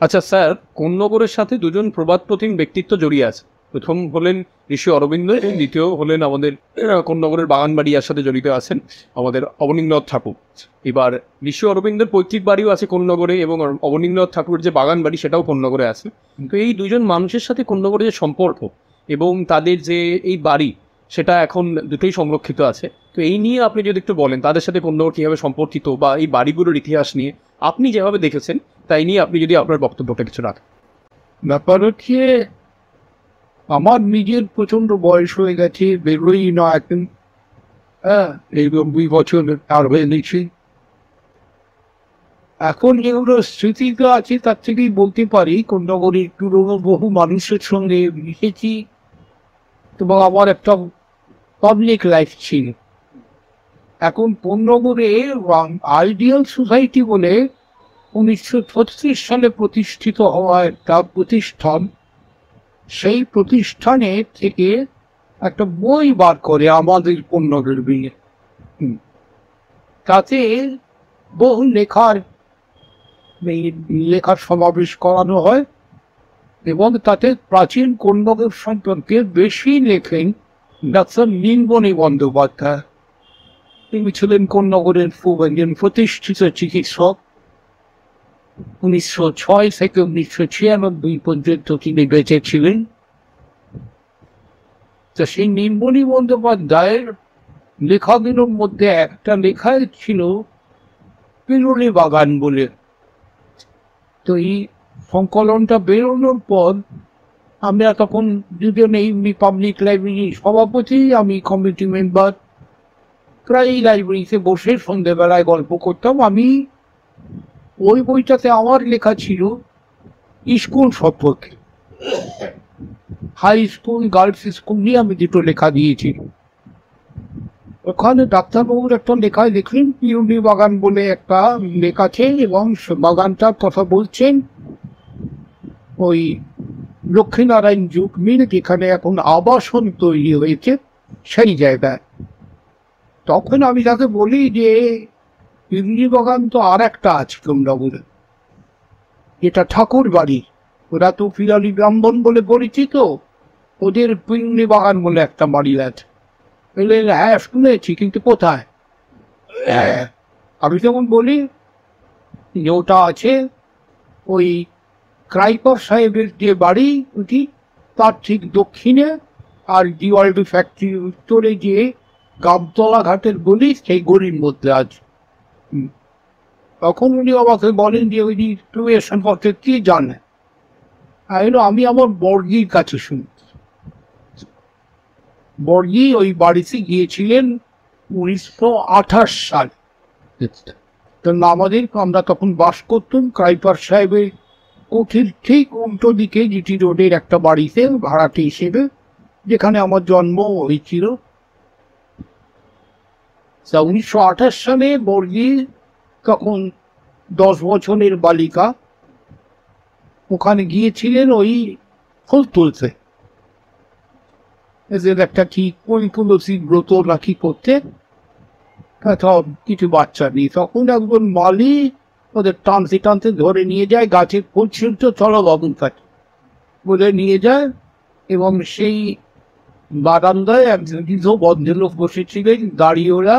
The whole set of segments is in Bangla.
আচ্ছা স্যার, কোন্নগরের সাথে দুজন প্রবাদপ্রতিম ব্যক্তিত্ব জড়িয়ে আছে। প্রথম হলেন ঋষি অরবিন্দ এবং দ্বিতীয় হলেন আমাদের কোন্নগরের বাগানবাড়িয়ার সাথে জড়িত আছেন আমাদের অবনীন্দ্রনাথ ঠাকুর। এবার ঋষি অরবিন্দের পৈতৃক বাড়িও আছে কোন্নগরে এবং অবনীন্দ্রনাথ ঠাকুরের যে বাগান বাড়ি সেটাও কোন্নগরে আছে। তো এই দুজন মানুষের সাথে কোন্নগরের যে সম্পর্ক এবং তাদের যে এই বাড়ি, সেটা এখন দুটোই সংরক্ষিত আছে। তো এই নিয়ে আপনি যদি একটু বলেন তাদের সাথে কোন্নগর কীভাবে সম্পর্কিত বা এই বাড়িগুলোর ইতিহাস নিয়ে আপনি যেভাবে দেখেছেন তাই নিয়ে আপনি যদি আপনার বক্তব্যটা কিছু রাখেন। ব্যাপার হচ্ছে, আমার নিজের প্রচন্ড বয়স হয়ে গেছে, বেরোই না এখন। এই 90 বছর পার হয়ে নিচ্ছি। এখন যেগুলো স্মৃতিটা আছে তার থেকেই বলতে পারি কোন্নগরের পুরোনো বহু মানুষের সঙ্গে মিশেছি এবং আমার একটা পাবলিক লাইফ ছিল। এখন কোন্নগরে আইডিয়াল সোসাইটি বলে 1936 সালে প্রতিষ্ঠিত হওয়া একটা প্রতিষ্ঠান, সেই প্রতিষ্ঠানে থেকে একটা বই বার করে আমাদের কোন্নগর বিয়ে, তাতে বহু লেখার সমাবেশ করানো হয় এবং তাতে প্রাচীন কোন্নগর সম্পর্কে বেশি লেখেন ডাক্তার নীলমণি বন্দ্যোপাধ্যায়। তিনি ছিলেন কোন্নগরের খুব একজন প্রতিষ্ঠিত চিকিৎসক। 1906 থেকে 1996 পর্যন্ত তিনি বেঁচে ছিলেন। তো সেই নীলমণি বন্দ্যোপাধ্যায়ের লেখাগুলোর মধ্যে একটা লেখায় ছিল পিরুলি বাগান বলে। তো এই সংকলনটা বেরোনোর পর আমরা তখন দুজনেই পাবলিক লাইব্রেরির সভাপতি, আমি কমিটি মেম্বার, প্রায় লাইব্রেরিতে বসে সন্ধ্যেবেলায় গল্প করতাম। আমি ওই বইটাতে আমার লেখা ছিল স্কুল সম্পর্কে, হাই স্কুল গার্লস স্কুল নিয়ে আমি দুটো লেখা দিয়েছি। ওখানে ডাক্তারবাবুর একটা লেখায় দেখলেন পিরুলি বাগান বলে একটা লেখা আছে এবং বাগানটার কথা বলছেন ওই লক্ষ্মীনারায়ণ জুট মিল যেখানে এখন আবাসন তৈরি হয়েছে সেই জায়গায়। তখন আমি তাকে বলি যে পিরুলি বাগান তো আর একটা আছে তোমরা বলে, এটা ঠাকুর বাড়ি, ওরা তো পিরালি ব্রাহ্মণ বলে পরিচিত, ওদের পিরুলি বাগান বলে একটা বাড়ি আছে। হ্যাঁ শুনেছি, কিন্তু কোথায়? আমি যেমন বলি যে ওটা আছে ওই ক্রাইকর সাহেবের যে বাড়ি ওটি তার ঠিক দক্ষিণে, আর ডিওয়ার্ল্ড ফ্যাক্টরি উত্তরে যে গাবতলা ঘাটের গলি সেই গলির মধ্যে আছে। তখন উনি আমাকে বলেন যে ওই তুমি এর সম্পর্কে কি জানে? আমি আমার বর্গির কাছে শুনি। বর্গি ওই বাড়িতে গিয়েছিলেন 1928 সালে। আমাদের আমরা তখন বাস করতাম ক্রাইপার সাহেবের কোঠির ঠিক উল্টো দিকে জিটি রোডের একটা বাড়িতে ভাড়াটে হিসেবে, যেখানে আমার জন্ম হয়েছিল। 1928 সালে বর্গি তখন 10 বছরের বালিকা, ওখানে গিয়েছিলেন ওই ফুল তুলতে, এদের একটা কি তুলসী ব্রত রাখি করতে, কিছু বাচ্চা নেই। তখন একজন মালি ওদের টানতে টানতে ধরে নিয়ে যায়, গাছের ফুল ছিঁড়তে চলো বাবুর কাছে বলে নিয়ে যায়, এবং সেই বারান্দায় একজন ভদ্রলোক বসেছিলেন দাঁড়িয়ে, ওরা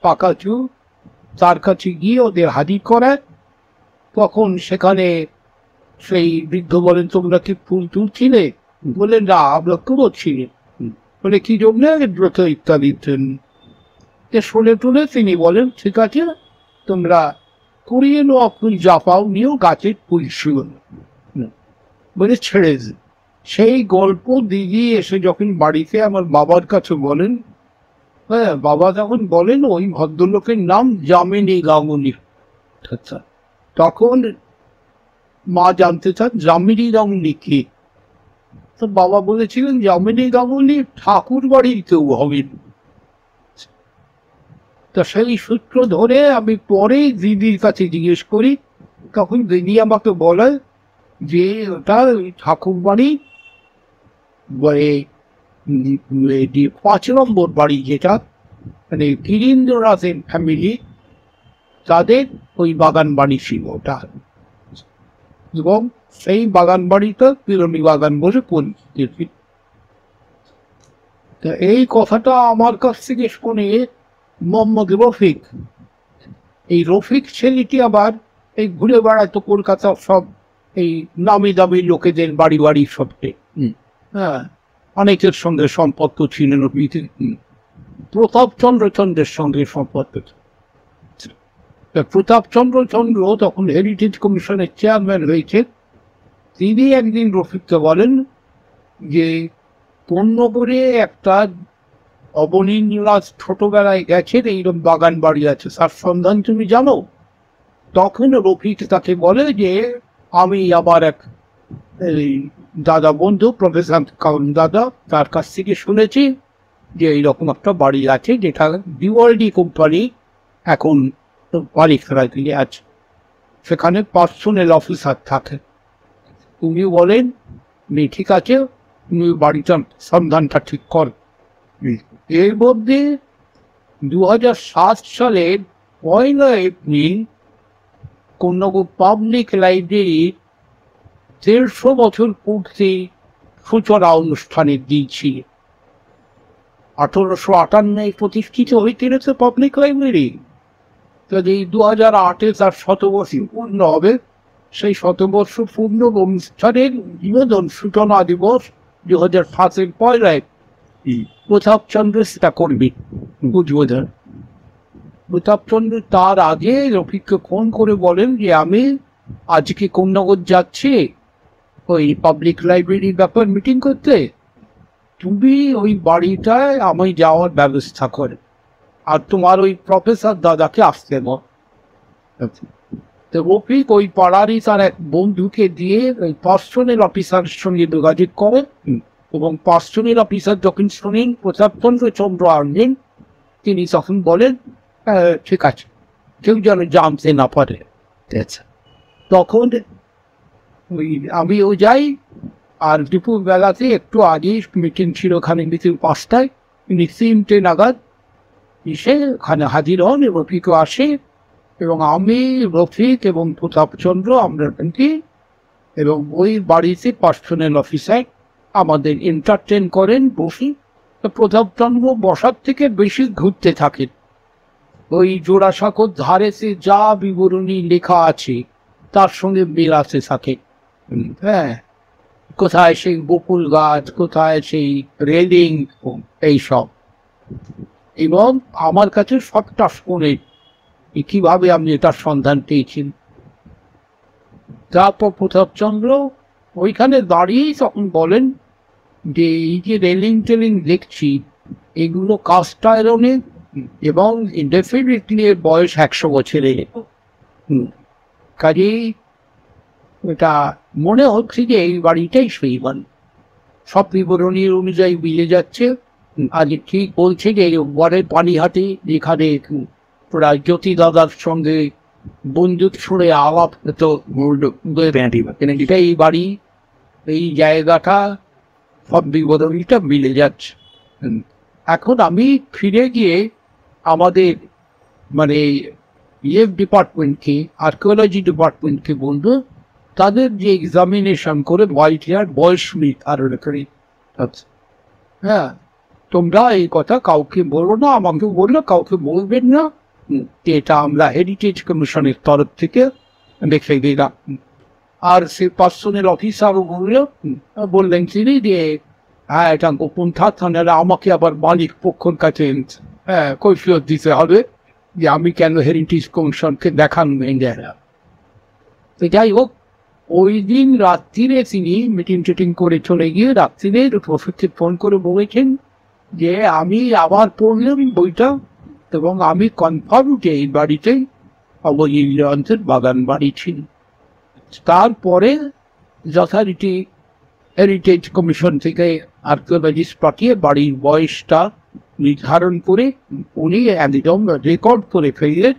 পাকা চুল, তার কাছে গিয়ে ওদের হাজির করায়। তখন সেখানে সেই বৃদ্ধ বলেন তোমরা কি ফুল তুলছিলে? বলে না, আমরা তুলছিলেন। বলে কি জন্য? ব্রত ইত্যাদি শুনে টুলে তিনি বলেন ঠিক আছে, তোমরা কুড়িয়ে নেওয়া ফুল যা পাও নিয়েও গাছের ফুল ছিল বলে ছেড়ে দিন। সেই গল্প দিদি এসে যখন বাড়িতে আমার বাবার কাছে বলেন, হ্যাঁ বাবা তখন বলেন ওই ভদ্রলোকের নাম যামিনী গাঙ্গুলি। আচ্ছা, তখন মা জানতে চান যামিনী গাঙ্গুলি কি? তো বাবা বলেছিলেন যামিনী গাঙ্গুলি ঠাকুর বাড়ির কেউ হবেন। তো সেই সূত্র ধরে আমি পরে দিদির কাছে জিজ্ঞেস করি, তখন দিদি আমাকে বলে যে ওটা ঠাকুর বাড়ি, মানে 5 নম্বর বাড়ি, যেটা মানে এবং সেই বাগান বাড়িটা পিরনি বাগান বলে পরিচিত। তা এই কথাটা আমার কাছ থেকে শুনে মোহাম্মদ রফিক, এই রফিক ছেলেটি আবার এই ঘুরে বেড়াতো কলকাতার সব এই নামি দামি লোকেদের বাড়ি বাড়ি সবটে। হ্যাঁ, অনেকের সঙ্গে সম্পর্ক ছিল রফিকের। প্রতাপচন্দ্রের সঙ্গে সম্পর্ক। প্রতাপচন্দ্র তখন হেরিটেজ কমিশনের চেয়ারম্যান হয়েছে। তিনি একদিন রফিককে বলেন যে পূর্ণপুরে একটা অবনীন্দ্রনাথ ছোটবেলায় গেছে এইরকম বাগান বাড়ি আছে, তার সন্ধান তুমি জানো? তখন রফিক তাকে বলে যে আমি আবার এক দাদা বন্ধু প্রফেসর দাদা, তার কাছ থেকে শুনেছি যে এইরকম একটা বাড়ি আছে যেটা ডিওয়ার্ডি কোম্পানি এখন বাড়ি ফেরাই দিয়ে আছে, সেখানে পার্সোনাল অফিসার থাকে। উনি বলেন ঠিক আছে, তুমি বাড়িটার সন্ধানটা ঠিক কর। এর মধ্যে 2007 সালের 1 এপ্রিল কন্যাকুমারী পাবলিক লাইব্রেরির 150 বছর পূর্তি সূচনা অনুষ্ঠানের দিন ছিল। 1858 প্রতিষ্ঠিত হয়েছিল পাবলিক লাইব্রেরি। এই 2008-এ তার 100 পূর্ণ হবে। সেই 100 পূর্ণ অনুষ্ঠানের বিনোদন সূচনা দিবস 2007-এর 1 প্রতাপচন্দ্র সেটা করবে উদ্বোধন। প্রতাপচন্দ্র তার আগে রফিককে ফোন করে বলেন যে আমি আজকে কোন্নগর যাচ্ছি ওই পাবলিক লাইব্রেরির ব্যাপার মিটিং করতে, তুমি ওই বাড়িটায় আমি যাওয়ার ব্যবস্থা করে আর তোমার ওই প্রফেসর দাদাকে আসতে বল। তো রফিক ওই পাড়ারই তার এক বন্ধুকে দিয়ে ওই পার্সোনাল অফিসারের সঙ্গে যোগাযোগ করে, এবং পার্সোনাল অফিসার যখন শোনেন প্রতাপচন্দ্র আসবেন, তিনি তখন বলেন ঠিক আছে, কেউ যেন জানতে না পারে। তখন ওই আমিও যাই, আর দুপুর বেলাতে একটু আগে মিটিং ছিল ওখানে, মিটিং 5টায়, তিনি 3টে নাগাদ এসে ওখানে হাজির হন। রফিকও আসে এবং আমি, রফিক এবং প্রতাপচন্দ্র আমরা কিন্তু, এবং ওই বাড়িতে পার্সোনাল অফিসার আমাদের এন্টারটেন করেন বসি। প্রতাপচন্দ্র বসার থেকে বেশি ঘুরতে থাকেন। ওই জোড়াসাঁকোর ধারেতে যা বিবরণী লেখা আছে তার সঙ্গে মিল আছে থাকে। হ্যাঁ, কোথায় সেই বকুল গাছ, কোথায় সেই রেলিং, এইসব। এবং আমার কাছে সবটা শুনে কিভাবে আমি এটার সন্ধান পেয়েছি। তারপর প্রতাপচন্দ্র ওইখানে দাঁড়িয়েই তখন বলেন যে এই যে রেলিং টেলিং দেখছি এগুলো কাস্ট আয়রনের, এবং ডেফিনেটলি এর বয়স 100 বছরের। কাজেই এটা মনে হচ্ছে যে এই বাড়িটাই সেই বাড়ি। সব বিবরণীর অনুযায়ী মিলে যাচ্ছে। আজ ঠিক বলছে যে ঘরের পানিহাটি, যেখানে প্রায় জ্যোতি দাদার সঙ্গে বন্দুক ছুঁড়ে আলাপ হতো, এটা এই বাড়ি, এই জায়গাটা, সব বিবরণীটা মিলে যাচ্ছে। এখন আমি ফিরে গিয়ে আমাদের মানে ডিপার্টমেন্টকে, আর্কিওলজি ডিপার্টমেন্টকে বলবো তাদের যে এক্সামিনেশন করে বাড়িটার বয়স নির্ধারণ করে। হ্যাঁ, তোমরা এই কথা কাউকে বলো না, আমাকে বললো কাউকে বলবেন না, এটা আমরা হেরিটেজ কমিশনের তরফ থেকে দেখে দিলাম। আর সে পার্সোনাল অফিসারও বললেন তিনি যে হ্যাঁ এটা গোপন থাকা, আমাকে আবার মালিক পক্ষর কাছে কৈফিয়ত দিতে হবে যে আমি কেন হেরিটেজ কমিশনকে দেখান। যাই হোক, ওই দিন রাত্রিরে তিনি মিটিং টিটিং করে চলে গিয়ে রাত্রিরে রফিককে ফোন করে বলেছেন যে আমি আবার পড়লাম বইটা, এবং আমি কনফার্ম যে এই বাড়িতেই অবনীন্দ্রনাথের বাগান বাড়ি ছিল। তারপরে যথারীতি হেরিটেজ কমিশন থেকে আর্কিওলজিস্ট পাঠিয়ে বাড়ির বয়সটা নির্ধারণ করে উনি একদম রেকর্ড করে ফেললেন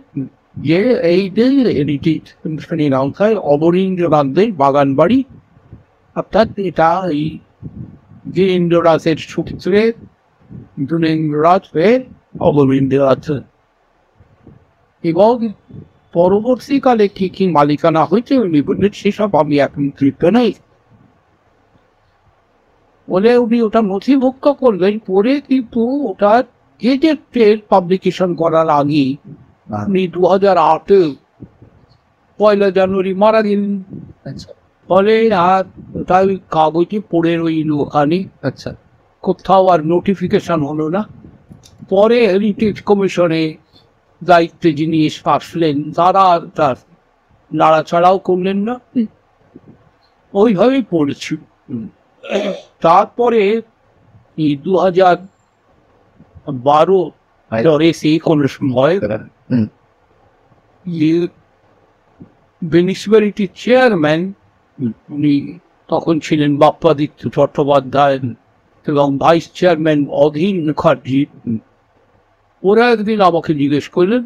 যে এই যে হেরিটেজ কমিশনের আওতায় অবনীন্দ্রনাথের বাগান বাড়ি, অর্থাৎ এটা এই বীরেন্দ্রনাথের সূত্রে বীরেন্দ্রনাথ হয়ে অবনীন্দ্রনাথ। এবং পরবর্তীকালে কি কি মালিকানা হয়েছে উনি বললেন সেসব আমি এখন তৃপ্ত নেই বলে উনি ওটা নথিভুক্ত করলেন, পরে কিন্তু ওটা গেজেটের পাবলিকেশন করার আগে উনি 2008 পয়লা জানুয়ারি মারা গেলেন। আচ্ছা ফলে আর ওটা ওই কাগজে পড়ে রইল ওখানে, আচ্ছা কোথাও আর নোটিফিকেশন হলো না। পরে হেরিটেজ কমিশনে দায়িত্বে যিনি আসলেন তারা আর তার নাড়াচাড়াও করলেন না, ওইভাবেই পড়েছি। তারপরে এই 2012 সেই কোনো সময় মিউনিসিপ্যালিটির চেয়ারম্যান উনি তখন ছিলেন বাপ্পাদিত্য চট্টোপাধ্যায় এবং ভাইস চেয়ারম্যান অধীর মুখার্জি। ওরা একদিন আমাকে জিজ্ঞেস করলেন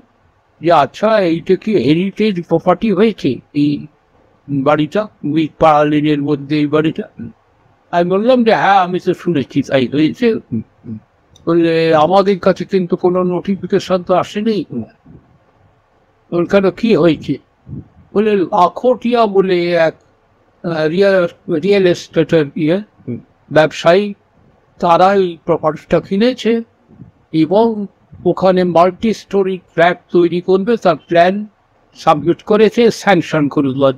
যে আচ্ছা এইটা কি হেরিটেজ প্রপার্টি হয়েছে এই বাড়িটা, উই পার্লিনের মধ্যে এই বাড়িটা? আমি বললাম যে হ্যাঁ আমি তো শুনেছি তাই হয়েছে। বললে আমাদের কাছে কিন্তু কোনো নোটিফিকেশন তো আসেনি। ওখানে কি হয়েছে? বলে লাখোটিয়া বলে এক রিয়েল এস্টেটের ব্যবসায়ী, তারা এই প্রপার্টিটা কিনেছে এবং ওখানে মাল্টি স্টোরি ফ্ল্যাট তৈরি করবে, তার প্ল্যান সাবমিট করেছে, স্যাংশন করে দেওয়ার।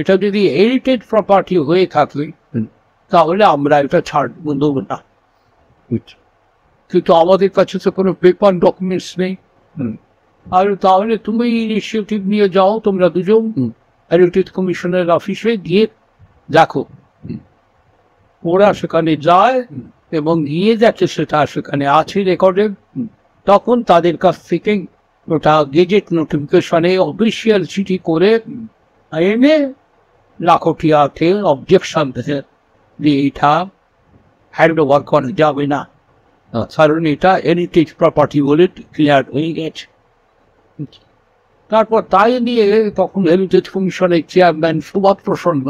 এটা যদি হেরিটেজ প্রপার্টি হয়ে থাকে তাহলে আমরা এটা ছাড়বো দেবো না, কিন্তু আমাদের কাছে তো কোনো পেপার ডকুমেন্টস নেই। আর তাহলে তুমি ইনিশিয়েটিভ নিয়ে যাও, তোমরা দুজন হেরিটেজ কমিশনের অফিসে গিয়ে দেখো। ওরা সেখানে যায় এবং গিয়ে যাচ্ছে সেটা সেখানে আছে রেকর্ডে। তখন তাদের কাছ থেকে ওটা গেজেট নোটিফিকেশনে অফিসিয়াল চিঠি করে এনে লাখোটিয়াকে অবজেকশন দিতে যে এটা হ্যান্ড ওভার করা যাবে না, কারণ এটা হেরিটেজ প্রপার্টি বলে ক্লিয়ার হয়ে গেছে। তারপর তাই নিয়ে তখন হেরিটেজ কমিশনের চেয়ারম্যান সুভাষ প্রসন্ন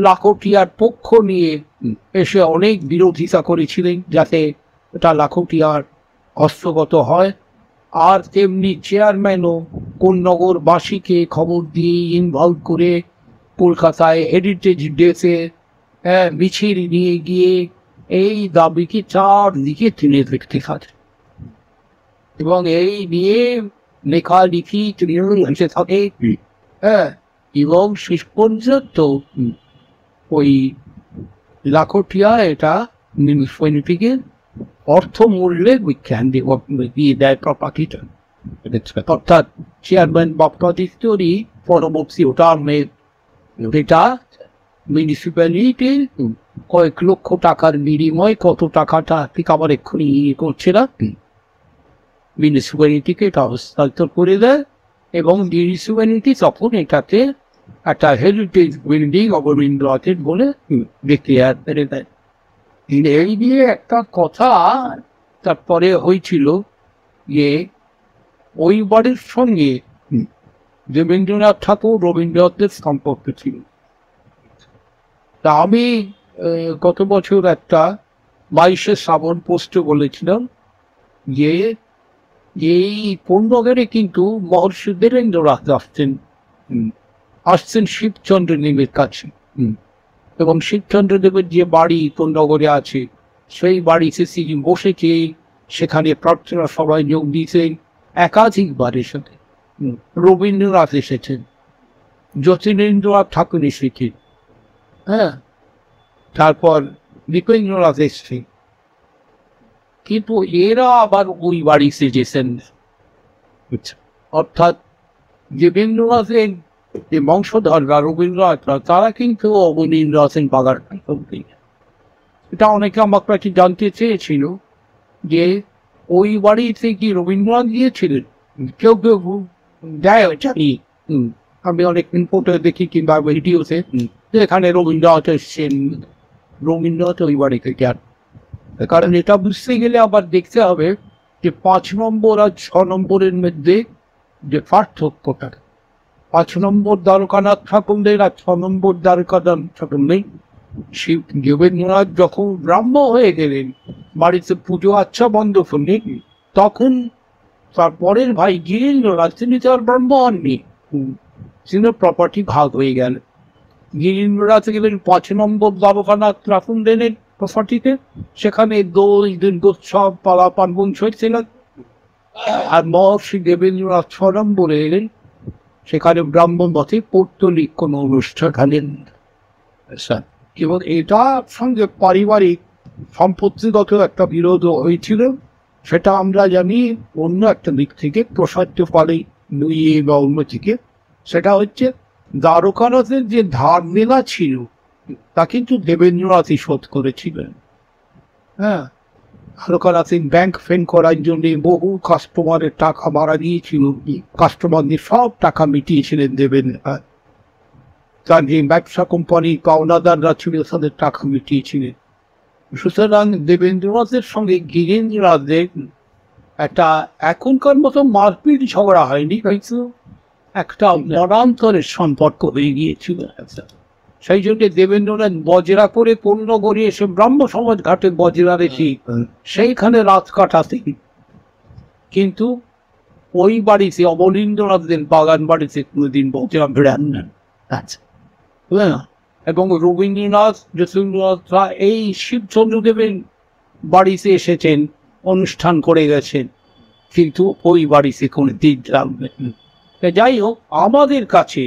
লাখোটিয়ার পক্ষ নিয়ে এসে অনেক বিরোধিতা করেছিলেন যাতে এটা লাখোটিয়ার হস্তগত হয়। আর তেমনি চেয়ারম্যানও কোন্নগরবাসীকে খবর দিয়ে ইনভলভ করে কলকাতায় হেরিটেজ ডেতে মিছিল নিয়ে গিয়ে এই দাবিকে চারদিকে টেনে দেখতে থাকে এবং এই নিয়ে লেখালেখি হতে থাকে। এবং শেষ পর্যন্ত ওই লাখোটিয়া এটা মিউনিসিপ্যালিটিকে অর্থমূল্যে বিজ্ঞান দিয়ে দেয় প্রপার্টিটা। অর্থাৎ চেয়ারম্যান বাপ্পাদিত্যরই পরবর্তী ওটা এটা মিউনিসিপ্যালিটির কয়েক লক্ষ টাকার বিনিময়, কত টাকাটা ঠিক আবার এক্ষুনি ইয়ে করছে না, মিউনিসিপ্যালিটিকে এটা হস্তান্তর করে দেয় এবং মিউনিসিপ্যালিটি তখন এটাতে একটা হেরিটেজ বিল্ডিং অবরবীন্দ্রনাথের বলে ডিক্লেয়ার করে দেয়। এই নিয়ে একটা কথা তারপরে হয়েছিল যে ওই বাড়ির সঙ্গে দেবেন্দ্রনাথ ঠাকুর রবীন্দ্রনাথের সম্পর্ক ছিল। তা আমি গত বছর একটা 22শে শ্রাবণ পোস্টে বলেছিলাম যে এই কোন্নগরে কিন্তু মহর্ষি দেবেন্দ্রনাথ আসছেন শিবচন্দ্র দেবের কাছে, এবং শিবচন্দ্র দেবের যে বাড়ি কোন্নগরে আছে সেই বাড়িতে তিনি বসেছে, সেখানে প্রার্থনা সবাই যোগ দিয়েছেন একাধিকবার। এসেছে রবীন্দ্রনাথ এসেছেন, যতীন্দ্রনাথ ঠাকুর এসেছেন, তারপর দীপেন্দ্রনাথ এসছে, কিন্তু এরা আবার ওই বাড়ি সেজেছেন। অর্থাৎ দেবেন্দ্রনাথের যে বংশধররা রবীন্দ্রনাথরা তারা কিন্তু অবনীন্দ্রনাথের বাগান। এটা অনেকে আমার কাছে জানতে চেয়েছিল যে ওই বাড়িতে কি রবীন্দ্রনাথ গিয়েছিলেন। কেউ কেউ দেয় জানি, আমি অনেক ইনপুটে দেখি কিংবা ভিডিওতে যেখানে রবীন্দ্রনাথ এসছেন, রবীন্দ্রনাথ ওই বাড়িতে যান। কারণ এটা বুঝতে গেলে আবার দেখতে হবে যে 5 নম্বর আর 6 নম্বরের মধ্যে যে পার্থক্যটা, 5 নম্বর দ্বারকানাথ ঠাকুরদের আর 6 নম্বর দ্বারকানাথ ঠাকুর নেই। শিব দেবেন্দ্রনাথ যখন ব্রাহ্ম হয়ে গেলেন, বাড়িতে পুজো আচ্ছা বন্ধ করলেন, তখন তারপরের ভাই গিরীন্দ্রনাথ তিনি তো আর ব্রহ্ম হননি, তিনি প্রপার্টি ভাগ হয়ে গেল। গিরীন্দ্রনাথ গেলেন 5 নম্বর দ্বারকানাথ রাখুনদের প্রপার্টিতে, সেখানে দোল দুর্গোৎসব পালা পার্বণ চলছিলেন। আর মহর্ষি দেবেন্দ্রনাথ 6 নম্বরে এলেন, সেখানে ব্রাহ্মণ মতে পৌত্তলিক কোন অনুষ্ঠান খালেন। এবং এটার সঙ্গে পারিবারিক সম্পত্তিগত একটা বিরোধ হয়েছিল, সেটা আমরা জানি অন্য একটা দিক থেকে প্রসাদ্য ফলে লুইয়ে বা অন্য থেকে। সেটা হচ্ছে দ্বারকানাথের যে ধার দেনা ছিল তা কিন্তু দেবেন্দ্রনাথই শোধ করেছিলেন। হ্যাঁ, দ্বারকানাথের ব্যাংক ফেন করার জন্য বহু কাস্টমারের টাকা মারা দিয়েছিল, কাস্টমারদের সব টাকা মিটিয়েছিলেন দেবেন্দ্রনাথ। তার যে ব্যবসা কোম্পানি পাওনাদাররা ছিল তাদের টাকা মিটিয়েছিলেন। সুতরাং দেবেন্দ্রনাথের সঙ্গে গিরীন্দ্রনাথের একটা এখনকার মতো মারপিট ঝগড়া হয়নি, কিন্তু একটা মরান্তরের সম্পর্ক হয়ে গিয়েছিল। সেই জন্য দেবেন্দ্রনাথ বজরা করে পূর্ণগড়ে এসে ব্রাহ্ম সমাজ ঘাটে বজরা রেখে সেইখানে রাত কাটাতেন। কিন্তু ওই বাড়িতে অবনীন্দ্রনাথদের বাগান বাড়িতে কোনোদিন বজরা বেড়ান না। আচ্ছা, এবং রবীন্দ্রনাথ যতীন্দ্রনাথরা এই শিবচন্দ্রদেবের বাড়িতে এসেছেন, অনুষ্ঠান করে গেছেন, কিন্তু ওই বাড়িতে কোনো দিন রাখবেন। যাই হোক, আমাদের কাছে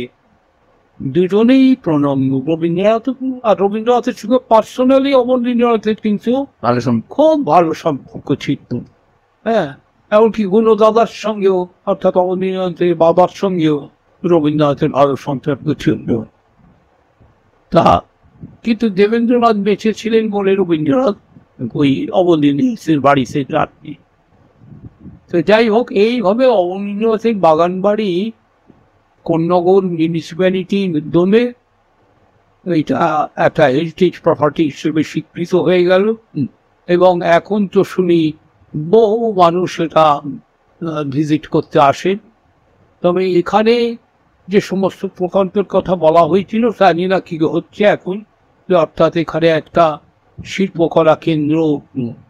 দুজনেই প্রণম্য। রবীন্দ্রনাথ আর রবীন্দ্রনাথের সঙ্গে পার্সোনালি অবনীন্দ্রনাথের কিন্তু খুব ভালো সম্পর্ক ছিল। হ্যাঁ, এমনকি গুণদাদার সঙ্গেও, অর্থাৎ অবনীন্দ্রনাথের বাবার সঙ্গেও রবীন্দ্রনাথের ভালো সম্পর্ক ছিল। তা কিন্তু দেবেন্দ্রনাথ বেঁচে ছিলেন বলে রবীন্দ্রনাথ ওই অবনীন্দ্রনাথের বাড়িতে যাননি। তো যাই হোক, এইভাবে অবনীন্দ্রনাথের বাগান বাড়ি কোন্নগর মিউনিসিপ্যালিটির উদ্যোগে এটা একটা হেরিটেজ প্রপার্টি হিসেবে স্বীকৃত হয়ে গেল। এবং এখন তো শুনি বহু মানুষ এটা ভিজিট করতে আসেন। তবে এখানে যে সমস্ত প্রকল্পের কথা বলা হয়েছিল জানি না কি হচ্ছে এখন, অর্থাৎ এখানে একটা শিল্পকলা কেন্দ্র,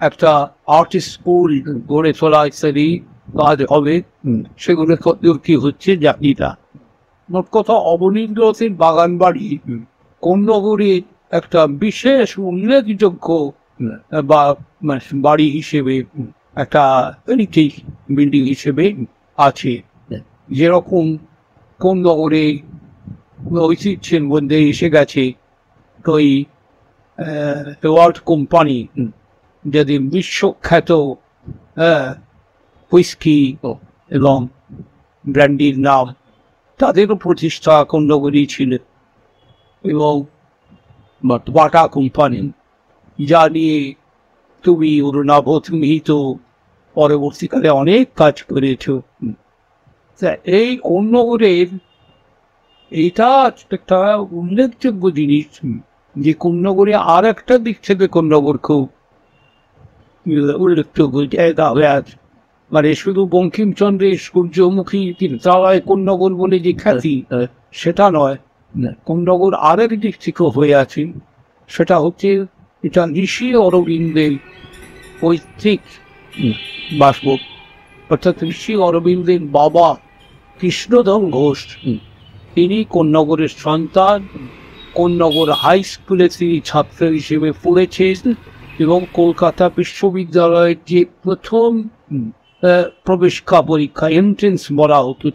একটা আর্টিস্ট স্কুল গড়ে তোলা ইত্যাদি কাজ হবে, সেগুলো কি হচ্ছে জানি না। মোট কথা, অবনীন্দ্রনাথের বাগান বাড়ি কোন্নগরে একটা বিশেষ উল্লেখযোগ্য বা বাড়ি হিসেবে, একটা হেরিটেজ বিল্ডিং হিসেবে আছে। যেরকম কোন্নগরে ঐতিহ্যের মধ্যে এসে গেছে ওই ওয়ার্ল্ড কোম্পানি, যদি বিশ্বখ্যাত হুইস্কি এবং ব্র্যান্ডির নাম, তাদেরও প্রতিষ্ঠা কোন্নগরেই ছিল। এবং বাটা কোম্পানি, যা নিয়ে তুমি অরুণাভ, তুমি তো পরবর্তীকালে অনেক কাজ করেছ। এই কোন্নগরের এইটা একটা উল্লেখযোগ্য জিনিস যে কোন্নগরে আর একটা দিক থেকে কোন্নগর খুব উল্লেখযোগ্য জায়গা হয়ে আছে। মানে শুধু বঙ্কিমচন্দ্রের সূর্যমুখী তীর্থালয় কোন্নগর বলে যে খ্যাতি, সেটা নয়। কোন্নগর আরেক দিক থেকে হয়ে আছে, সেটা হচ্ছে এটা ঋষি অরবিন্দের পৈতৃক বাসভবন। অর্থাৎ ঋষি অরবিন্দের বাবা কৃষ্ণধন ঘোষ, তিনি কোন্নগরের সন্তান। কোন্নগর হাই স্কুলে তিনি ছাত্র হিসেবে পড়েছেন এবং কলকাতা বিশ্ববিদ্যালয়ের যে প্রথম প্রবেশিকা পরীক্ষা, এন্ট্রেন্স বলা হতো,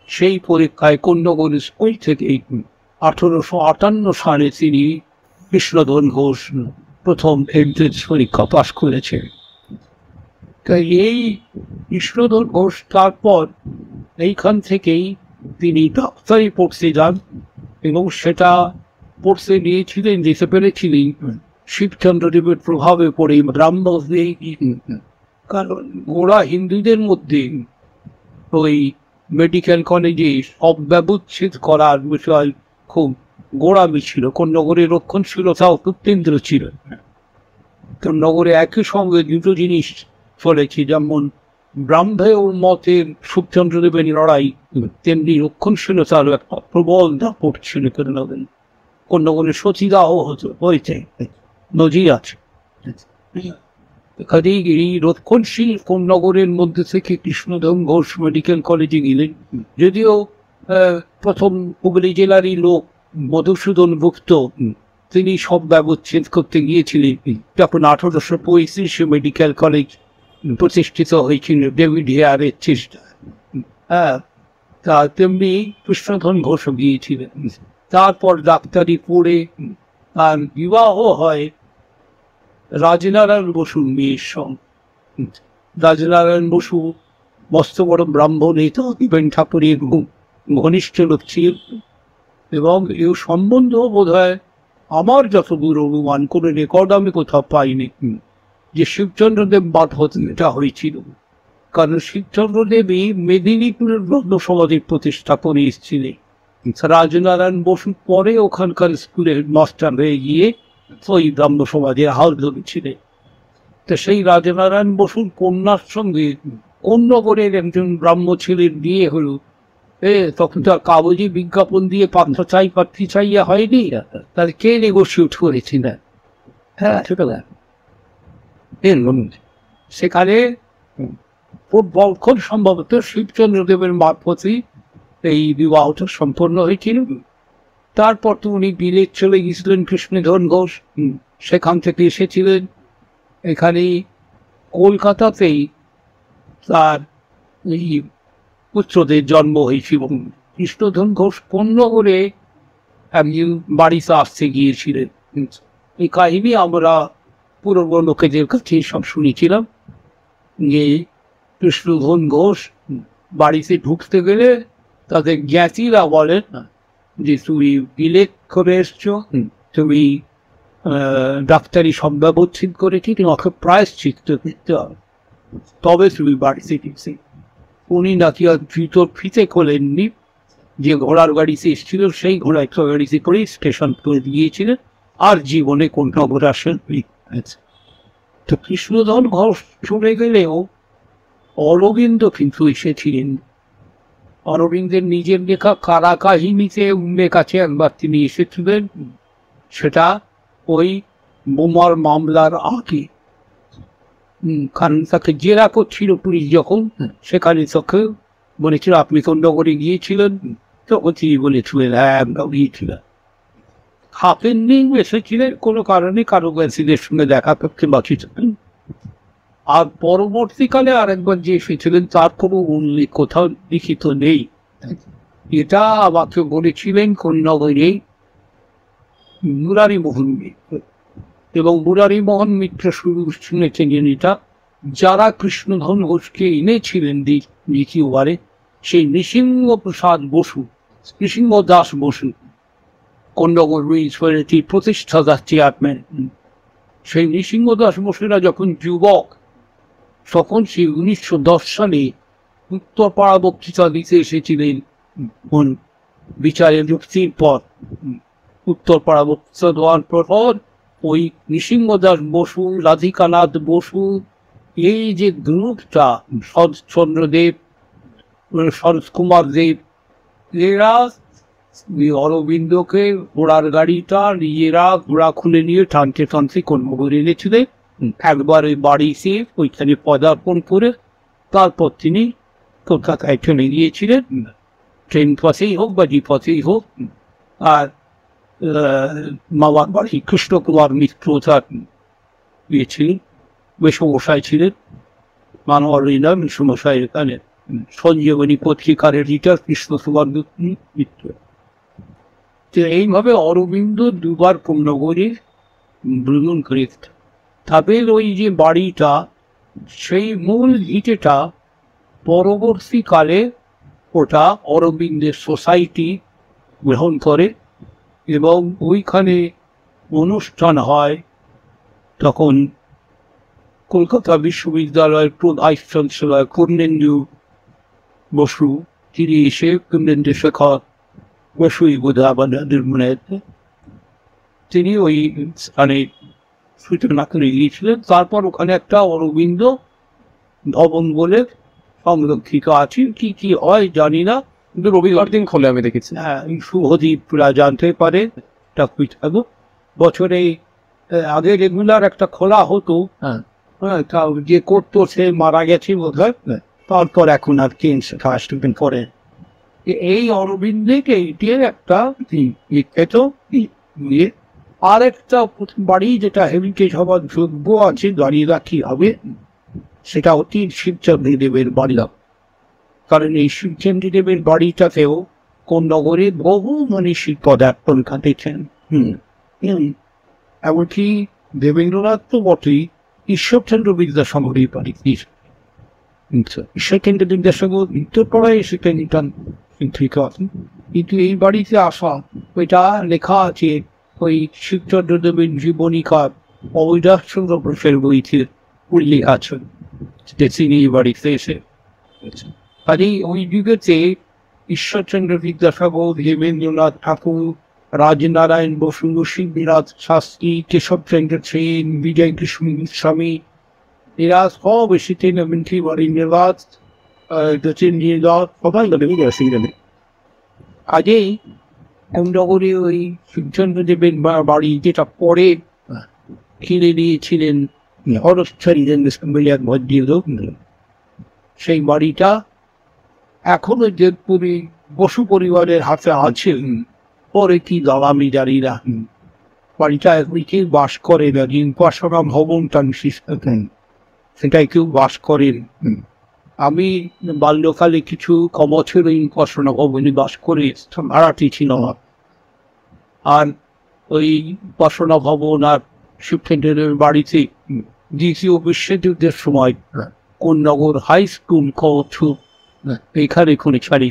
সেই পরীক্ষায় কোন্নগর স্কুল থেকে 1858 সালে তিনি কৃষ্ণধন ঘোষ প্রথম এন্ট্রেন্স পরীক্ষা পাশ করেছেন। তাই এই কৃষ্ণধন ঘোষ তারপর এইখান থেকেই তিনি ডাক্তারি পড়তে যান এবং সেটা পড়তে নিয়েছিলেন, যেতে পেরেছিলেন শিবচন্দ্রদেবের প্রভাবে পড়ে ব্রাহ্মণদের। কারণ গোড়া হিন্দুদের মধ্যে ওই মেডিকেল কলেজে অব্যবচ্ছেদ করার বিষয় খুব গোড়ামি ছিল। কোন্নগরের রক্ষণশীলতাও অত্যন্ত ছিল। কোন্নগরে একই সঙ্গে দুটো জিনিস চলেছে, যেমন ব্রাহ্মণ মতের শিবচন্দ্রদেবের লড়াই, তেমনি রক্ষণশীলতারও একটা প্রবল দাপট ছিল। কোন্নগরে সতীদাহ হয়েছে, নজির আছে। কাজেই এই রক্ষণশীল কোন্নগরের মধ্যে থেকে কৃষ্ণধন ঘোষ মেডিকেল কলেজে গেলেন। যদিও প্রথম হুগলি জেলারই লোক মধুসূদন গুপ্ত, তিনি সব ব্যবচ্ছেদ করতে গিয়েছিলেন। যখন 1835 মেডিকেল কলেজ প্রতিষ্ঠিত হয়েছিল ডেভিড হেয়ারের চেষ্টা, তা তেমনি কৃষ্ণধন ঘোষ গিয়েছিলেন। তারপর ডাক্তারি পড়ে আর বিবাহ হয় রাজনারায়ণ বসুর মেয়ের সঙ্গে। রাজনারায়ণ বসু মস্ত বড় ব্রাহ্মণ, এই তো দিবেন ঠাকুরের ঘনিষ্ঠ লোক ছিল, এবং এই সম্বন্ধ বোধ হয় আমার যতদূর অনুমান করে রেকর্ড আমি কোথাও পাইনি যে শিবচন্দ্রদেব বাধত এটা হয়েছিল। কারণ শিবচন্দ্রদেবই মেদিনীপুরের ব্রহ্ম সমাজের প্রতিষ্ঠা করে এসেছিলেন। রাজনারায়ণ বসু পরে ওখানকার স্কুলের মাস্টার হয়ে গিয়ে ওই ব্রাহ্ম সমাজের হাল ধরেছিলেন। তো সেই রাজনারায়ণ বসুর কন্যার সঙ্গে কোন্নগরের একজন ব্রাহ্ম ছেলের বিয়ে হলো। তখন তো আর কাগজে বিজ্ঞাপন দিয়ে প্রার্থী চাইয়া হয়নি, তাহলে কে নেগোসিয়েট করেছিলেন? হ্যাঁ, সেখানে খুব সম্ভবত শিবচন্দ্রদেবের মারফতে এই বিবাহটা সম্পন্ন হয়েছিল। তারপর তো উনি বিলেত চলে গেছিলেন কৃষ্ণধন ঘোষ, সেখান থেকে এসেছিলেন এখানে কলকাতাতেই তার এই পুত্রদের জন্ম হয়েছিল। কৃষ্ণধন ঘোষ কোন্নগরে একজন বাড়িতে আসতে গিয়েছিলেন। এই কাহিনী আমরা পুরনো লোকেদের কাছে সব শুনেছিলাম যে কৃষ্ণধন ঘোষ বাড়িতে ঢুকতে গেলে তাদের জ্ঞাতিরা বলেন যে তুমি বিলেত করে এসছো, তুমি ডাক্তারি সম্ভাবচ্ছেদ করেছি, তোমাকে প্রায়শ্চিত্ত করতে হবে, তবে তুমি বাড়িতে গেছি। উনি নাকি আর ভিতর ফিতে খোলেননি, যে ঘোড়ার গাড়িতে এসেছিল সেই ঘোড়ায় গাড়িতে করে স্টেশন করে দিয়েছিলেন, আর জীবনে কোন খবর আসেন। তো কৃষ্ণধন ঘোষ চলে গেলেও অরবিন্দ কিন্তু এসেছিলেন। অরবিন্দের নিজের লেখা কারা কাহিনীতে উল্লেখ আছে একবার তিনি এসেছিলেন, সেটা ওই বোমার মামলার আগে। কারণ তাকে জেরা করছিল পুলিশ যখন, সেখানে তাকে বলেছিল আপনি কোন্নগরে গিয়েছিলেন, তখন তিনি বলেছিলেন হ্যাঁ আমরা গিয়েছিলাম। হাফেন দিন এসেছিলেন কোনো কারণে কারো গ্যাসিদের সঙ্গে দেখা করতে বাকি ছিলেন। আর পরবর্তীকালে আরেকবার যে এসেছিলেন তার কোনো উল্লেখ কোথাও লিখিত নেই। এটা আমাকে বলেছিলেন কোন্নগরে মুরারিমোহন মিত্র, এবং মুরারিমোহন মিত্র শুরু শুনেছেন এটা যারা কৃষ্ণধন ঘোষকে এনেছিলেন দ্বিতীয়বারে, সেই নৃসিংহ প্রসাদ বসু, নৃসিংহ দাস বসু, কোন্নগর মিউনিসিপ্যালিটির প্রতিষ্ঠাতা চেয়ারম্যান। সেই নৃসিংহ দাস বসুরা যখন যুবক, তখন সেই 1910 সালে উত্তরপাড়া বক্তৃতা দিতে এসেছিলেন বিচারের যুক্তির পর। উত্তরপাড়া বক্তৃতা দেওয়ার পর ওই নৃসিংহ দাস বসু, রাধিকানাথ বসু, এই যে গ্রুপটা, শরৎচন্দ্রদেব, শরৎ কুমার দেব, এরা অরবিন্দকে ঘোড়ার গাড়িটা নিজেরা ঘোড়া খুলে নিয়ে টানতে টানতে কোন্নগরে এনেছিলেন। একবার ওই বাড়িতে ওইখানে পদার্পণ করে তারপর তিনি কলকাতায় চলে গিয়েছিলেন, ট্রেন পথেই হোক বা জি পথেই হোক। আর মামার বাড়ি কৃষ্ণ কুমার মিত্র তার গিয়েছিলেন, মেসমশাই ছিলেন, মানোয়ার মেসমশাই এখানে সঞ্জীবনী পত্রিকার এডিটর কৃষ্ণ কুমার মিত্র। এইভাবে অরবিন্দ দুবার কোন্নগরে ভ্রমণ করে। তাদের ওই যে বাড়িটা, সেই মূল ভিটেটা পরবর্তীকালে ওটা অরবিন্দের সোসাইটি গ্রহণ করে, এবং ওইখানে অনুষ্ঠান হয়। তখন কলকাতা বিশ্ববিদ্যালয়ের ভাইস চ্যান্সেলর পূর্ণেন্দু বসু, তিনি এসে পূর্ণেন্দু শেখর বসুই বোধ আমাদের মনে, তিনি ওই স্থানে সূচনা করে গিয়েছিলেন। তারপর ওখানে একটা অরবিন্দ ভবন বলে সংরক্ষিত আছে, কি কি হয় জানি না, কিন্তু রবিবার দিন খোলে আমি দেখেছি। হ্যাঁ, শুভদীপরা জানতে পারে। বছরে আগে রেগুলার একটা খোলা হতো, হ্যাঁ, যে করতো সে মারা গেছে বোধ হয়, তারপর এখন আর সেটা আসবেন পরে। এই অরবিন্দের এইটির একটা বিখ্যাত ইয়ে। আর একটা বাড়ি যেটা হেরিটেজ হওয়ার যোগ্য আছে, দাঁড়িয়ে রাখি হবে, সেটা অতি শিবচন্দ্র দেবের বাড়ি। কারণ এই শিবচন্দ্র দেবের বাড়িটাতেও কোন নগরে বহু মনীষী পদার্পণ ঘটেছেন। এমনকি দেবেন্দ্রনাথ তো বটেই, ঈশ্বরচন্দ্র বিদ্যাসাগরের বাড়ি। ঈশ্বরচন্দ্র বিদ্যাসাগর উত্তরপাড়ায় সেটা নিতাম, কিন্তু এই বাড়িতে আসা ওইটা লেখা আছে ওই শিবচন্দ্র দেবের জীবনীকার অবিনাশচন্দ্র ঘোষের বইতে উল্লেখ আছে যে তিনি এই বাড়িতে এসে। আর ওই যুগেতে ঈশ্বরচন্দ্র বিদ্যাসাগর, দেবেন্দ্রনাথ ঠাকুর, রাজনারায়ণ বসু, শিবনাথ শাস্ত্রী, কেশবচন্দ্র সেন, বিজয় কৃষ্ণ গোস্বামী, এরা সব এসেছেন। এমনকি বারীন্দ্রনাথ, সবাই কাজেই নগরে ওই শিবচন্দ্র দেবের বাড়ি, যেটা পরে কিনে নিয়েছিলেন সেই বাড়িটা এখনো যেপুরি বসু পরিবারের হাতে আছে। পরে কি দালামি জানি না, বাড়িটা কেউ বাস করে না। উপাসনা ভবনটা সেটাই কেউ বাস করেন। আমি বাল্যকালে কিছু বছর ওই উপাসনা ভবনে বাস করে ভাড়াটি ছিল। আর ওই উপাসনা ভবন আর শিবচন্দ্রের বাড়িতে দ্বিতীয় বিশ্বযুদ্ধের সময় কোন নগর হাই স্কুল কৌছু এখানে খুনে ছাড়ি।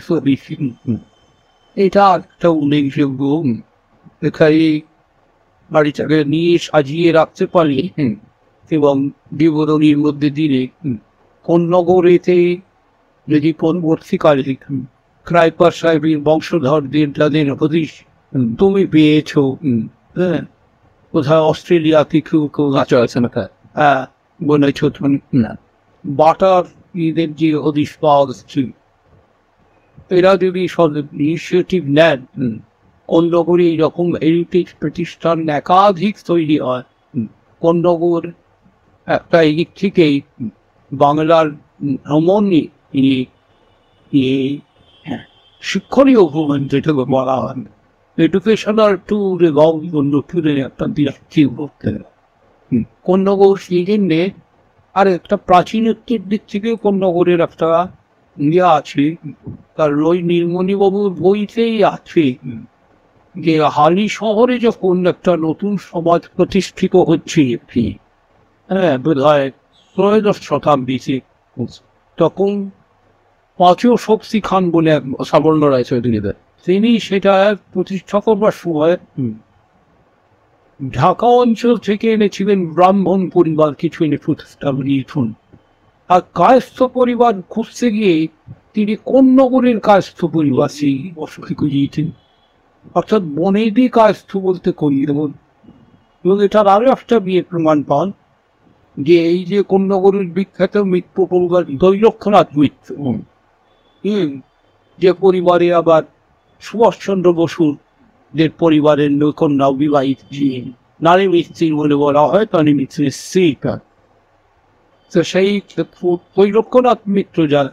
এটা একটা উল্লেখযোগ্য। এখানে বাড়িটাকে নিয়ে সাজিয়ে রাখতে পারি এবং বিবরণীর মধ্যে দিলে কোন নগরেতে যদি পরবর্তীকালে ক্রাইপার সাহেবের বংশধরদের যাদের হদিশ তুমি পেয়েছ, হ্যাঁ, কোথায় অস্ট্রেলিয়াতে কেউ আছে না, হ্যাঁ বলেছ না, বাটার ঈদের যে হদিশ পাওয়া যাচ্ছে, এরা যদি সব ইনিশিয়েটিভ নেন, কোন নগরে এইরকম হেরিটেজ প্রতিষ্ঠান একাধিক তৈরি হয়। কোন নগর একটা এদিক থেকেই বাংলার ভ্রমণে শিক্ষণীয় ভ্রমণ যেটাকে বলা হয়, এডুকেশনাল ট্যুর এবং অন্য ট্যুরের একটা বিরাট করতে। কোন নগর সেই জন্যে আর একটা প্রাচীনত্বের দিক থেকে কোন নগরের একটা ইয়ে আছে, তার ওই নীলমণিবাবুর বইতেই আছে যে হালি শহরে যখন একটা নতুন সমাজ প্রতিষ্ঠিত হচ্ছে, হ্যাঁ বোধ হয় 13 শতাব্দীতে, তখন পাঁচও শক্তি খান বলে এক সাবর্ণ রায় চৌধুরীতে তিনি সেটা প্রতিষ্ঠা করবার সময় ঢাকা অঞ্চল থেকে এনেছিলেন ব্রাহ্মণ পরিবার কিছু এনে প্রতিষ্ঠা করিয়েছেন। আর কায়স্থ পরিবার খুঁজতে গিয়ে তিনি কোন নগরের কায়স্থ পরিবার সেই অসুখী করিয়েছেন, অর্থাৎ বনেদি কায়স্থ বলতে করিয়ে দেবেন। এবং এটার আরো একটা বিয়ে প্রমাণ পান যে এই যে কোন নগরের বিখ্যাত মিত্র পরিবার দৈলক্ষনাথ মিত্র, যে পরিবারে আবার সুভাষচন্দ্র বসুর যে পরিবারের কন্যা বিবাহিত নারী মিস্ত্রি বলে বলা হয়, নারী মিস্ত্রির স্ত্রীটা। তো সেই দৈলক্ষনাথ মিত্র যারা,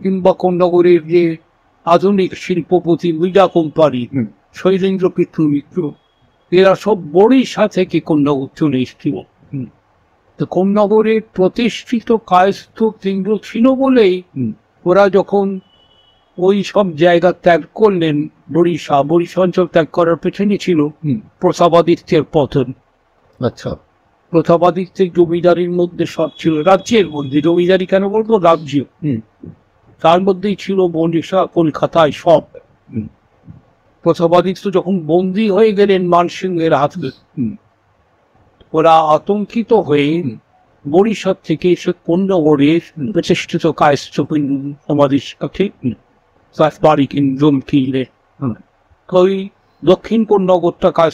কিংবা কোন নগরের যে আধুনিক শিল্পপতি মিডা কোম্পানি, শৈলেন্দ্র কৃষ্ণ মিত্র, এরা সব বড়িশা থেকে কোন নগর চলে এসেছিল। তো কোন নগরের প্রতিষ্ঠিত কায়স্থ কেন্দ্র ছিল বলেই ওরা যখন ওই সব জায়গা ত্যাগ করলেন, বরিশা অঞ্চল ত্যাগ করার পেছনে ছিল প্রতাপাদিত্যের পতন। আচ্ছা, প্রতাপাদিত্যের জমিদারির মধ্যে সব ছিল, রাজ্যের মধ্যে জমিদারি কেন বলবো, রাজ্য, তার মধ্যেই ছিল বরিশা, কলকাতায় সব। প্রতাপাদিত্য যখন বন্দী হয়ে গেলেন মানসিংহের হাতে, ওরা আতঙ্কিত হয়ে বরিশার থেকে এসে কোন নগরের প্রতিষ্ঠিত কায়স্থ সমাধির সাথে বাড়ি কিনজন কিনলে ওই দক্ষিণ কোন নগরটা কাজ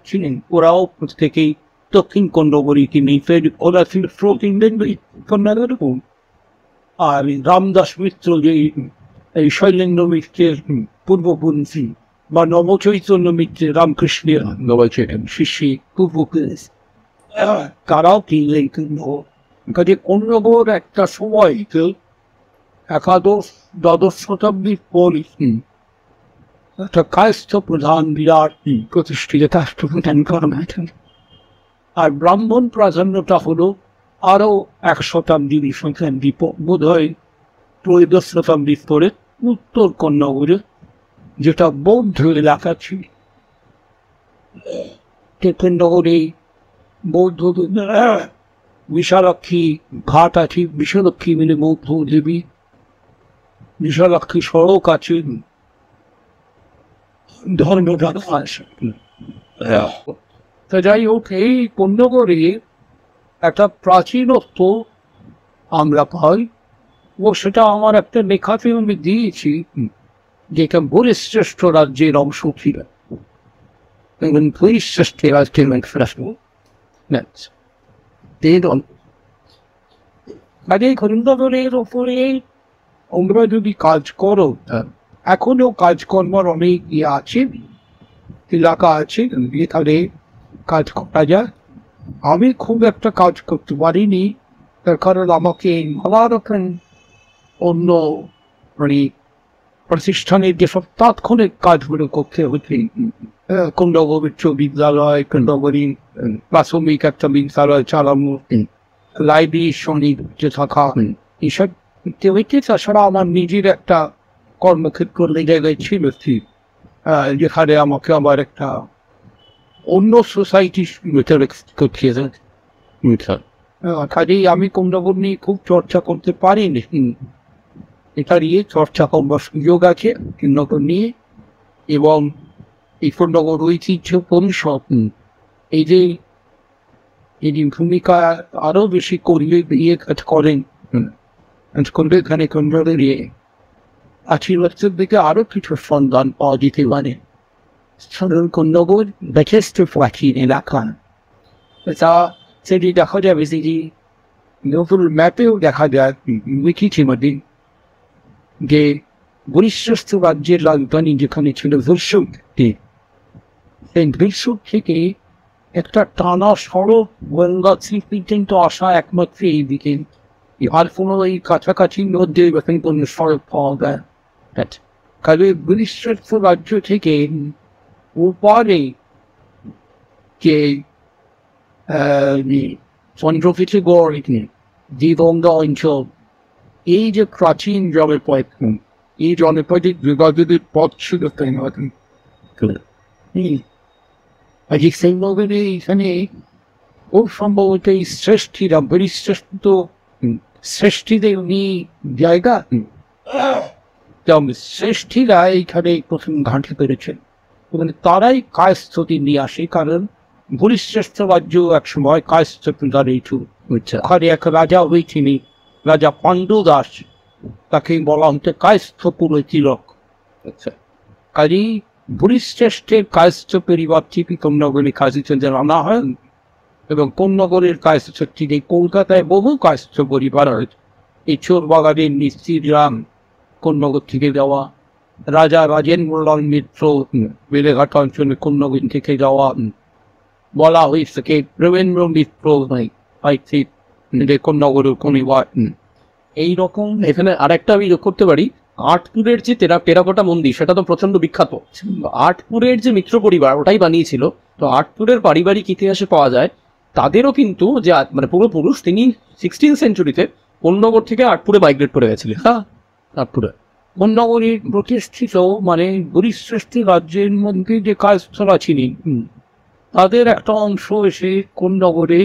ছিলেন, ওরাও প্রত্যেকেই দক্ষিণ কোন নগরী কিনে ওরা ছিল এরকম। আর রামদাস মিত্র যে এই শৈলেন্দ্র মিত্রের পূর্বপুরুষী বা নবচৈতন্য মিত্রের রামকৃষ্ণের শিষ্যী পূর্বপুরুষ, তারাও কিনলেন কাজে কোন্নগর একটা সময় একাদশ দ্বাদশ শতাব্দীর পর একটা কায়স্থ প্রধান বিরাট প্রতিষ্ঠিত রাষ্ট্রপ্রধান কর্মচারী, আর ব্রাহ্মণ প্রাধান্যটা হলো আরো 1 শতাব্দীর শতাব্দী বোধ হয় ত্রয়োদশ শতাব্দীর পরে উত্তর কোন্নগরে, যেটা বৌদ্ধ এলাকা ছিল। কোন্নগরে বৌদ্ধ বিশালাক্ষী ঘাট আছে, বিশালাক্ষী মিলে বৌদ্ধ দেবী, বিশালাক্ষী সড়ক আছে, ধর্মঘাট আছে। তা যাই হোক, এই কোন্নগরে একটা প্রাচীনত্ব আমরা পাই, ও সেটা আমার একটা লেখাতে আমি দিয়েছি, যেটা বরিশ্রেষ্ঠ রাজ্যের অংশ ছিল এবং বরিশ্রেষ্ঠ রাজ্যের কোন্নগরের ওপরে আমরা যদি কাজ করো, এখনো কাজকর্মের অনেক আছে, এলাকা আছে, এখানে কাজ করা যায়। আমি খুব একটা কাজ করতে পারিনি, তার কারণ আমাকে নানা রকম অন্য প্রতিষ্ঠানের যেসব তাৎক্ষণিক কাজগুলো করতে হচ্ছে, কোন্নগর উচ্চ বিদ্যালয়, কোন্নগরী প্রাথমিক একটা বিদ্যালয় চালানো, লাইব্রেরির সঙ্গে যে থাকা, এইসব তাছাড়া আমার নিজের একটা কর্মক্ষেত্র জায়গায় ছিল, যেখানে আমাকে আবার একটা অন্য সোসাইটি করতে, কাজেই আমি কোন্নগর নিয়ে খুব চর্চা করতে পারিনি। এটা নিয়ে চর্চা করবার সুযোগ আছে কোন্নগর নিয়ে, এবং এই কোন্নগর ঐতিহ্য পরিষদ এই যে ভূমিকা আরো বেশি করলে ইয়ে কাজ করেন, এখানে কোন্নগর আশীর্বাদের দিকে আরো কিছু সন্ধান পাওয়া যেতে পারে। কোন্নগর যথেষ্ট প্রাচীন এলাকা, তা সেটি দেখা যাবে, সেটি নতুন ম্যাপেও দেখা যায়, লিখেছি মধ্যে যে বরিশ্রেষ্ঠ রাজ্যের রাজধানী যেখানে ছিল ধূসর, সেই ধূসর থেকে একটা টানা সড়ক গঙ্গা পর্যন্ত আসা একমাত্র এই দিকে, আর কোনো এই কাছাকাছি মধ্যে কোনো সড়ক পাওয়া যায়। কাজে বরিশ্রেষ্ঠ রাজ্য থেকে ওপারে যে চন্দ্রকেতুগড় দিগঙ্গা অঞ্চল, এই যে প্রাচীন জনপদ, এই জনপদের যোগাযোগের পথ ছিল এখানে খুব সম্ভবত এই শ্রেষ্ঠীরা, বরিশ্রেষ্ঠ শ্রেষ্ঠীদের নিয়ে জায়গা, শ্রেষ্ঠীরা এইখানে প্রথম ঘাঁটি পেরেছেন, তারাই কায়স্থটি নিয়ে আসে। কারণ বরিশ্রেষ্ঠ রাজ্য এক সময় কায়স্থ প্রধানের ওখানে এক রাজা হয়েছিলেন, রাজা পাণ্ডু দাস, তাকে বলা হচ্ছে কায়স্থ পুরোতিলক। কাজেই বরিশ্রেষ্ঠের কায়স্থ পরিবার থেকে কোন্নগরে কাজে আনা হয়, এবং কোন্নগরের কায়স্থ থেকে কলকাতায় বহু কায়স্থ পরিবার হয়েছে। এই চোর বাগানের মিস্ত্রিরাম কোন্নগর থেকে যাওয়া, রাজা রাজেন্দ্রলাল মিত্র বেলেঘাট অঞ্চলে কোন্নগর থেকে যাওয়া, বলা হয়েছে প্রেমেন্দ্র মিত্র কোন্নগরের পরিবার। এইরকম এখানে আরেকটা আমি যোগ করতে পারি, আটপুরের যে টেরাকোটা মন্দির, সেটা তো প্রচন্ড বিখ্যাত। আটপুরের যে মিত্র পরিবার ওটাই বানিয়েছিল। তো আটপুরের পারিবারিক ইতিহাসে পাওয়া যায় তাদেরও কিন্তু যে মানে পূর্বপুরুষ, তিনি 16th সেঞ্চুরিতে কোন্নগর থেকে আটপুরে মাইগ্রেট করে গেছিলেন। আটপুরে কোন্নগরের প্রতিষ্ঠিত মানে বরিশ্রেষ্ঠ রাজ্যের মধ্যে যে কায়স্থরা ছিলেন, তাদের একটা অংশ এসে কোন্নগরে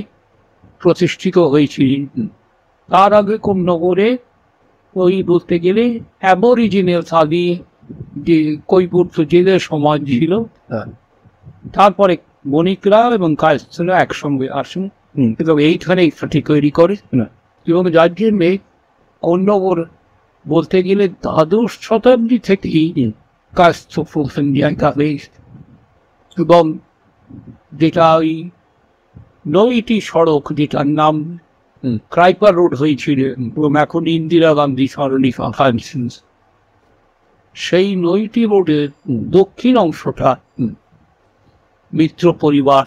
প্রতিষ্ঠিত হয়েছিলেন। তার আগে কোন্নগরে ওই বলতে গেলে অ্যাবরিজিনাল আদি যে কৈবর্ত জেলের সমাজ ছিল, তারপরে বণিকরা এবং কায়স্থরা একসঙ্গে আসেন এবং এইখানে ঠিক তৈরি করে, এবং যার জন্যে কোন্নগর বলতে গেলে দ্বাদশ শতাব্দী থেকেই কায়স্থ প্রথম জায়গা হয়েছে। এবং যেটা ওই নয়টি সড়ক, যেটার নাম ক্রাইপার রোড হয়েছিল এবং এখন ইন্দিরা গান্ধী সরণি ফাঁকা, সেই নয়টি রোডের দক্ষিণ অংশটা মিত্র পরিবার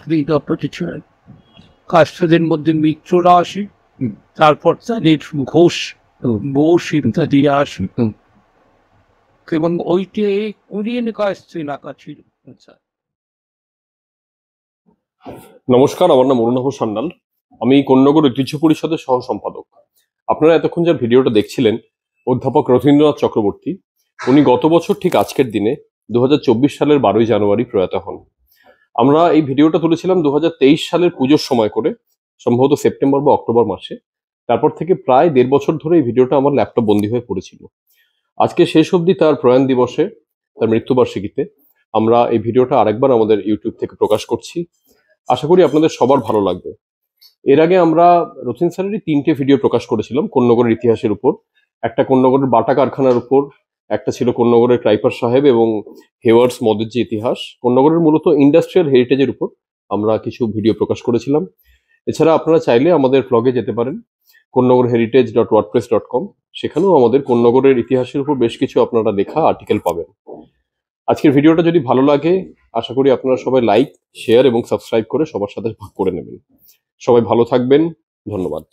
প্রতিষ্ঠা। কায়স্থদের মধ্যে মিত্ররা আসে, তারপর তাদের ঘোষ ইত্যাদি আসে এবং ওইটি কুড়িয়ে কাজ এলাকা ছিল। আচ্ছা, নমস্কার, আমার নাম অরুণাভ সান্যাল। আমি কোন্নগর ঐতিহ্য পরিষদের সহ সম্পাদক। আপনারা এতক্ষণ যে ভিডিওটা দেখছিলেন, অধ্যাপক রথীন্দ্রনাথ চক্রবর্তী, উনি গত বছর ঠিক আজকের দিনে 2024 সালের 12ই জানুয়ারি প্রয়াত হন। আমরা এই ভিডিওটা তুলেছিলাম 2023 সালের পুজোর সময় করে, সম্ভবত সেপ্টেম্বর বা অক্টোবর মাসে। তারপর থেকে প্রায় 1.5 বছর ধরে এই ভিডিওটা আমার ল্যাপটপ বন্দী হয়ে পড়েছিল। আজকে শেষ অবধি তার প্রয়াণ দিবসে, তার মৃত্যুবার্ষিকীতে আমরা এই ভিডিওটা আরেকবার আমাদের ইউটিউব থেকে প্রকাশ করছি। আশা করি আপনাদের সবার ভালো লাগবে। এর আগে আমরা রথীন স্যারেরই 3টে ভিডিও প্রকাশ করেছিলাম কোন্নগরের ইতিহাসের উপর। একটা কোন্নগরের বাটা কারখানার উপর, একটা ছিল কোন্নগরের ক্রাইপার সাহেব এবং হেওয়ার্স মদের যে ইতিহাস। কোন্নগরের মূলত ইন্ডাস্ট্রিয়াল হেরিটেজের উপর আমরা কিছু ভিডিও প্রকাশ করেছিলাম। এছাড়া আপনারা চাইলে আমাদের ব্লগে যেতে পারেন, konnagorheritage.wordpress.com। সেখানেও আমাদের কোন্নগরের ইতিহাসের উপর বেশ কিছু আপনারা লেখা আর্টিকেল পাবেন। আজকের ভিডিওটা যদি ভালো লাগে, আশা করি আপনারা সবাই লাইক, শেয়ার এবং সাবস্ক্রাইব করে সবার সাথে ভাগ করে নেবেন। সবাই ভালো থাকবেন, ধন্যবাদ।